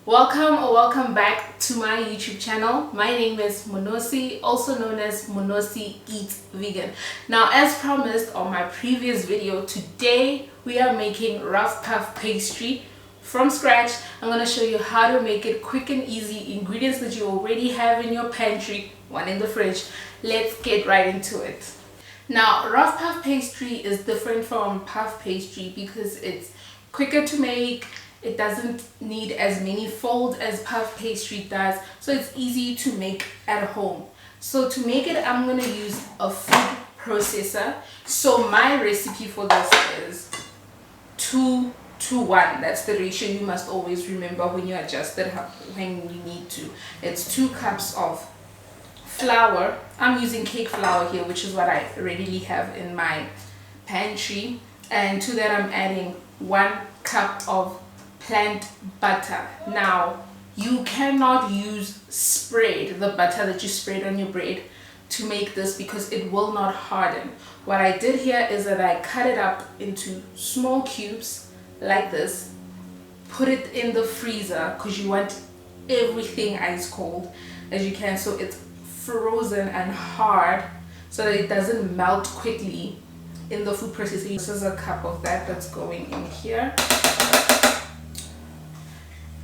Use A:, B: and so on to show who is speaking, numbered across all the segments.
A: Welcome or welcome back to my YouTube channel. My name is Monosi, also known as Monosi Eats Vegan. Now, as promised on my previous video, today we are making rough puff pastry from scratch. I'm going to show you how to make it quick and easy, ingredients that you already have in your pantry, one in the fridge. Let's get right into it. Now, rough puff pastry is different from puff pastry because it's quicker to make. It doesn't need as many folds as puff pastry does, so it's easy to make at home. So to make it, I'm going to use a food processor. So my recipe for this is 2 to 1. That's the ratio you must always remember when you adjust it when you need to. It's 2 cups of flour. I'm using cake flour here, which is what I readily have in my pantry. And to that I'm adding 1 cup of plant butter. Now, you cannot use the butter that you spread on your bread to make this because it will not harden. What I did here is that I cut it up into small cubes like this, put it in the freezer because you want everything ice cold as you can, so it's frozen and hard so that it doesn't melt quickly in the food processor. This is a cup of that's going in here.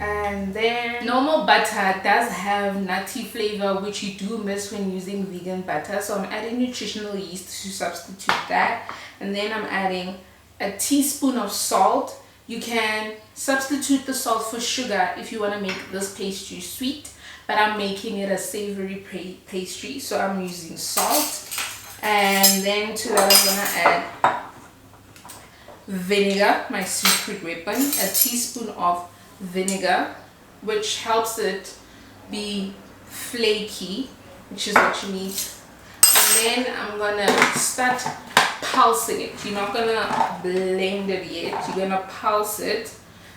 A: And then normal butter does have nutty flavor, which you do miss when using vegan butter, so I'm adding nutritional yeast to substitute that. And then I'm adding a teaspoon of salt. You can substitute the salt for sugar if you want to make this pastry sweet, but I'm making it a savory pastry, so I'm using salt. And then to that I'm going to add vinegar, my secret weapon, a teaspoon of vinegar, which helps it be flaky, which is what you need. And then I'm gonna start pulsing it. You're not gonna blend it yet, you're gonna pulse it.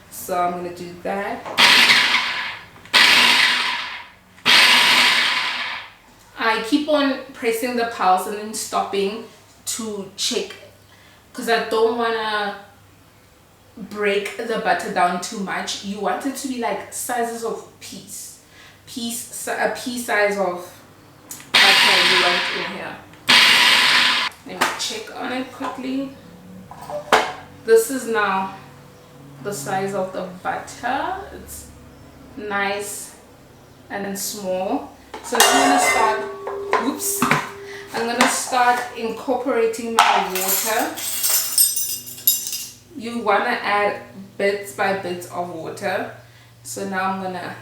A: So I'm gonna do that. I keep on pressing the pulse and then stopping to check because I don't wanna break the butter down too much. You want it to be like sizes of peas. A pea size of butter you want in here. Let me check on it quickly. This is now the size of the butter. It's nice and small. So I'm gonna start incorporating my water. You want to add bits by bits of water. So now I'm gonna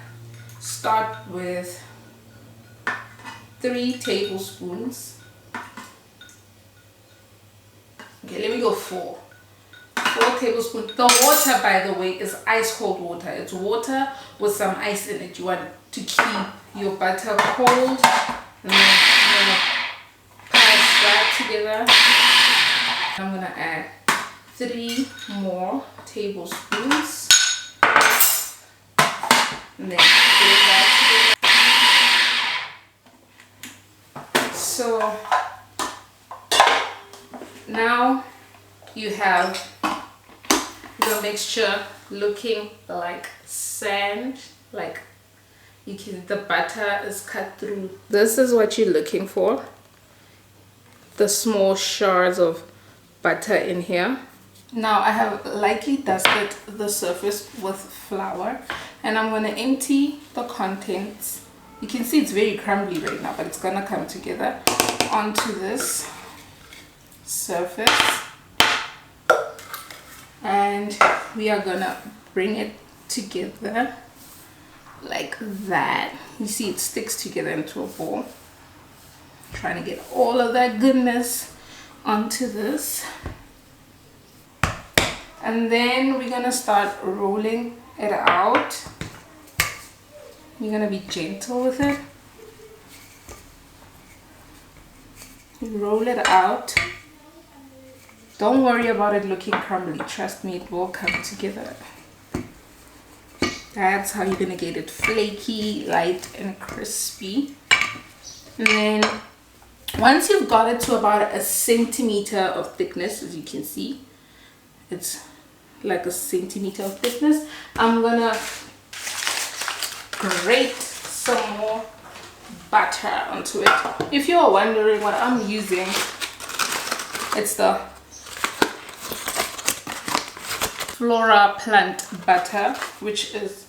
A: start with 3 tablespoons. Okay, let me go 4 tablespoons. The water, by the way, is ice cold water. It's water with some ice in it. You want to keep your butter cold, and then I'm gonna pass that together. I'm gonna add 3 more tablespoons, and then put that together. So now you have the mixture looking like sand, like the butter is cut through. This is what you're looking for, the small shards of butter in here. Now I have lightly dusted the surface with flour, and I'm going to empty the contents. You can see it's very crumbly right now, but it's going to come together onto this surface, and we are going to bring it together like that. You see it sticks together into a ball. Trying to get all of that goodness onto this. And then we're gonna start rolling it out. You're gonna be gentle with it. You roll it out. Don't worry about it looking crumbly. Trust me, it will come together. That's how you're gonna get it flaky, light, and crispy. And then once you've got it to about 1 centimeter of thickness, as you can see, it's like 1 centimeter of thickness, I'm gonna grate some more butter onto it. If you're wondering what I'm using, it's the Flora plant butter, which is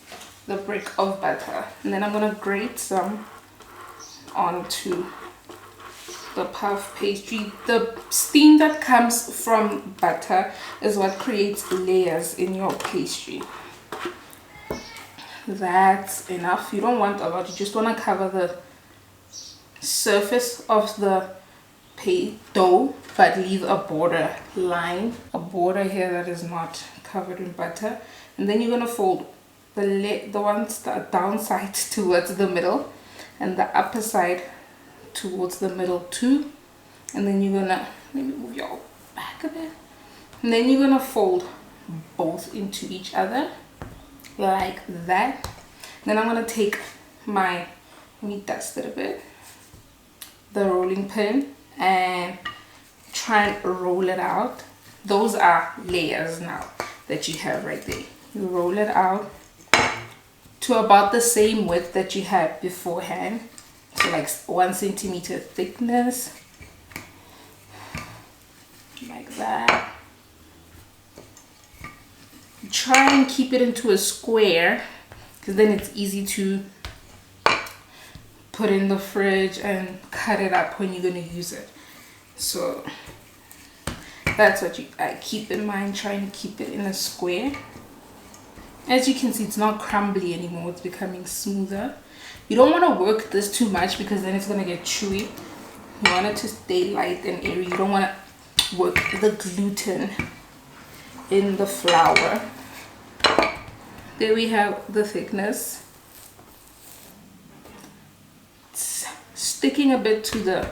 A: the brick of butter, and then I'm gonna grate some onto the puff pastry. The steam that comes from butter is what creates layers in your pastry. That's enough. You don't want a lot, you just want to cover the surface of the dough, but leave a border line, a border here that is not covered in butter. And then you're going to fold the ones that are downside towards the middle and the upper side towards the middle too. And then you're gonna, let me move your back a bit, and then you're gonna fold both into each other like that. Then I'm gonna take my, let me dust it a bit, the rolling pin, and try and roll it out. Those are layers now that you have right there. You roll it out to about the same width that you had beforehand, so like 1 centimeter thickness, like that. Try and keep it into a square, because then it's easy to put in the fridge and cut it up when you're going to use it. So that's what I keep in mind, trying to keep it in a square. As you can see, it's not crumbly anymore, it's becoming smoother. You don't want to work this too much because then it's going to get chewy. You want it to stay light and airy. You don't want to work the gluten in the flour. There we have the thickness. It's sticking a bit to the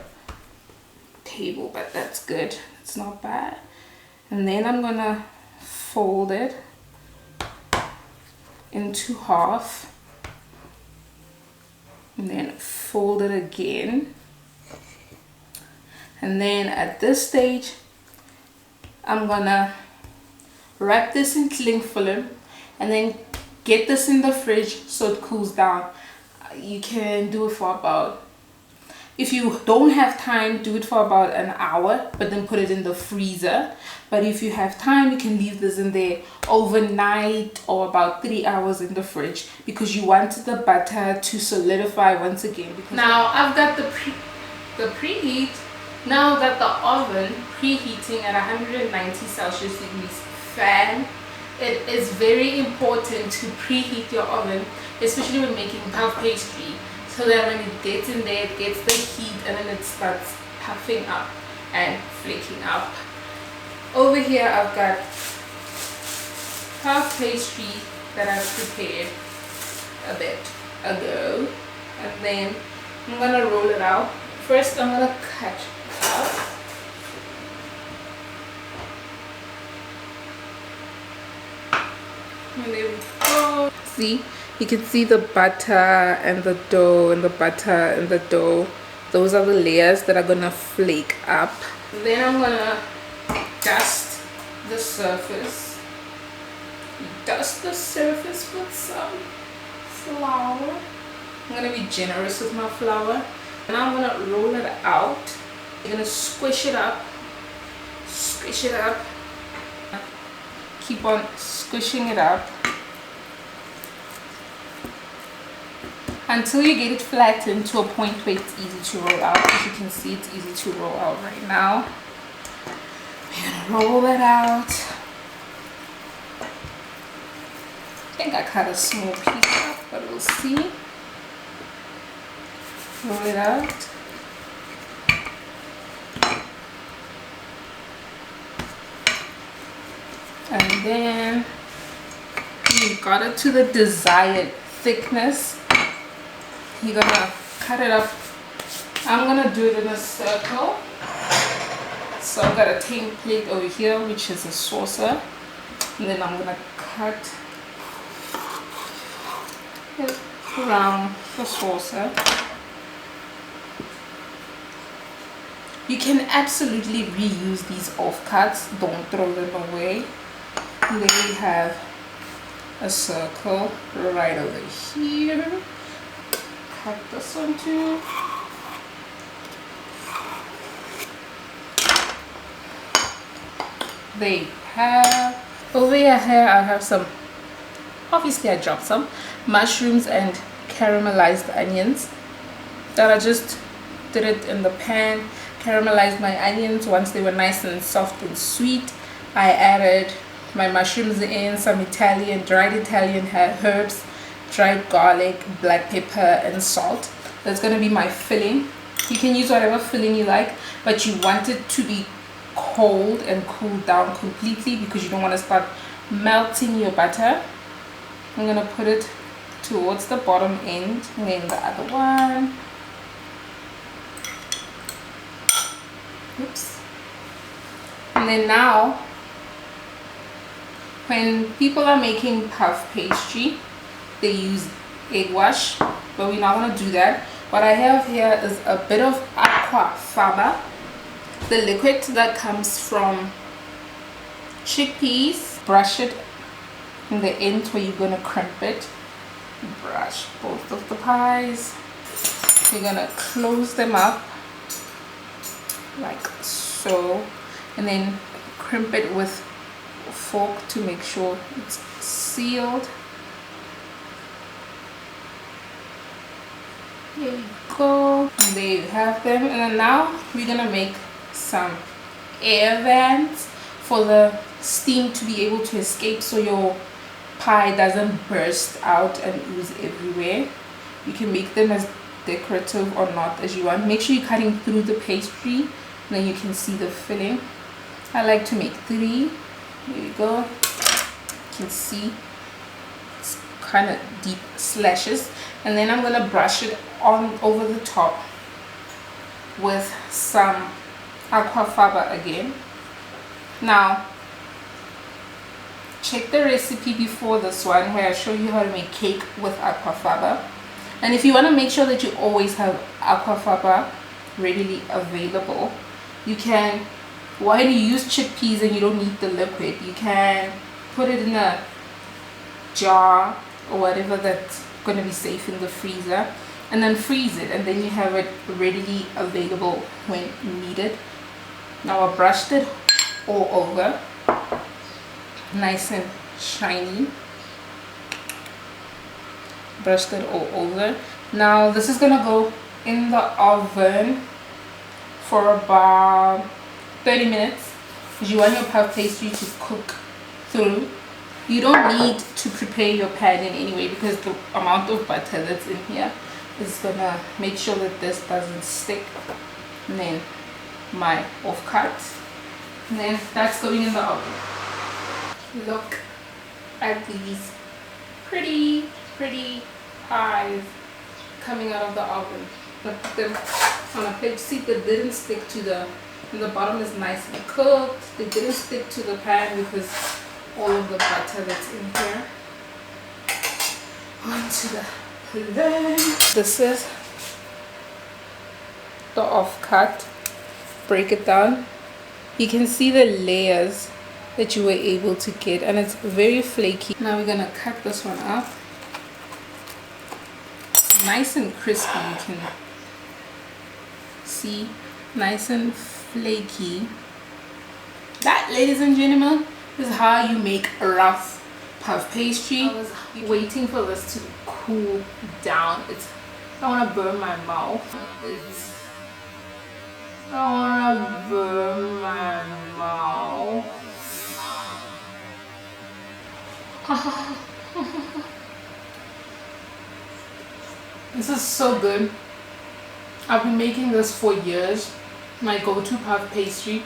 A: table, but that's good. It's not bad. And then I'm going to fold it into half, and then fold it again. And then at this stage I'm gonna wrap this in cling film and then get this in the fridge so it cools down. You can do it for about, if you don't have time, do it for about an hour, but then put it in the freezer. But if you have time, you can leave this in there overnight or about 3 hours in the fridge, because you want the butter to solidify once again. Now I've got the preheat. Now that the oven preheating at 190 Celsius degrees fan, it is very important to preheat your oven, especially when making puff pastry, so that when it gets in there, it gets the heat and then it starts puffing up and flaking up. Over here I've got puff pastry that I've prepared a bit ago, and then I'm gonna roll it out. First I'm gonna cut it out. And there we go. See, you can see the butter and the dough and the butter and the dough. Those are the layers that are gonna flake up. Then I'm gonna dust the surface. Dust the surface with some flour. I'm gonna be generous with my flour. And I'm gonna roll it out. You're gonna squish it up. Squish it up. Keep on squishing it up until you get it flattened to a point where it's easy to roll out. As you can see, it's easy to roll out right now. We're gonna roll it out. I think I cut a small piece up, but we'll see. Roll it out. And then you got it to the desired thickness. You're gonna cut it up. I'm gonna do it in a circle. So I've got a tin plate over here, which is a saucer, and then I'm gonna cut it around the saucer. You can absolutely reuse these offcuts. Don't throw them away. And then we have a circle right over here. Cut this one too. There you have. Over here I have some, obviously I dropped some mushrooms and caramelized onions that I just did it in the pan. Caramelized my onions. Once they were nice and soft and sweet, I added my mushrooms in, some dried Italian herbs, dried garlic, black pepper and salt. That's going to be my filling. You can use whatever filling you like, but you want it to be cold and cooled down completely because you don't want to start melting your butter. I'm going to put it towards the bottom end, and then the other one. Oops. And then now, when people are making puff pastry, they use egg wash, but we're not going to do that. What I have here is a bit of aqua faba, the liquid that comes from chickpeas. Brush it in the end where you're going to crimp it. Brush both of the pies. You're going to close them up like so, and then crimp it with a fork to make sure it's sealed. There you go. And there you have them. And then now we're gonna make some air vents for the steam to be able to escape, so your pie doesn't burst out and ooze everywhere. You can make them as decorative or not as you want. Make sure you're cutting through the pastry, then you can see the filling. I like to make 3. There you go. You can see it's kind of deep slashes, and then I'm gonna brush it on over the top with some aquafaba again. Now check the recipe before this one where I show you how to make cake with aquafaba, and if you want to make sure that you always have aquafaba readily available, you can, while you use chickpeas and you don't need the liquid, you can put it in a jar or whatever that's going to be safe in the freezer, and then freeze it, and then you have it readily available when needed. Now I brushed it all over, nice and shiny. Brushed it all over. Now this is gonna go in the oven for about 30 minutes because you want your puff pastry to cook through. You don't need to prepare your pan in any way because the amount of butter that's in here is gonna make sure that this doesn't stick. And then my offcut, and then that's going in the oven. Look at these pretty pies coming out of the oven. I put them on a plate. See, they didn't stick to and the bottom is nice and cooked. They didn't stick to the pan because all of the butter that's in here. Onto the plate. This is the offcut. Break it down. You can see the layers that you were able to get, and it's very flaky. Now we're gonna cut this one up. Nice and crispy, you can see, nice and flaky. That, ladies and gentlemen, is how you make a rough puff pastry. I was waiting for this to cool down. I don't want to burn my mouth. I don't want to burn my mouth. This is so good. I've been making this for years. My go-to puff pastry,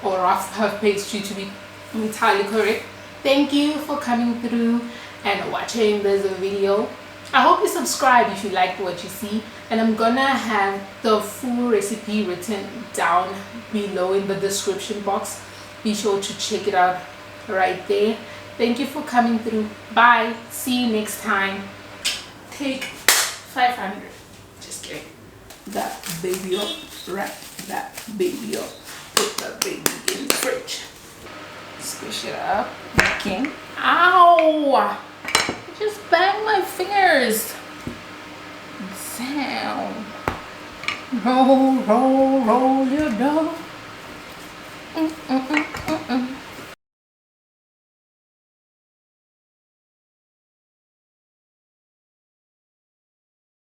A: or rough puff pastry to be entirely correct. Thank you for coming through and watching this video. I hope you subscribe if you liked what you see, and I'm gonna have the full recipe written down below in the description box. Be sure to check it out right there. Thank you for coming through. Bye. See you next time. Take 500. Just kidding. That baby up. Wrap that baby up. Put that baby in the fridge. Squish it up. Okay. Ow! first. Down. Roll, roll, roll your dough.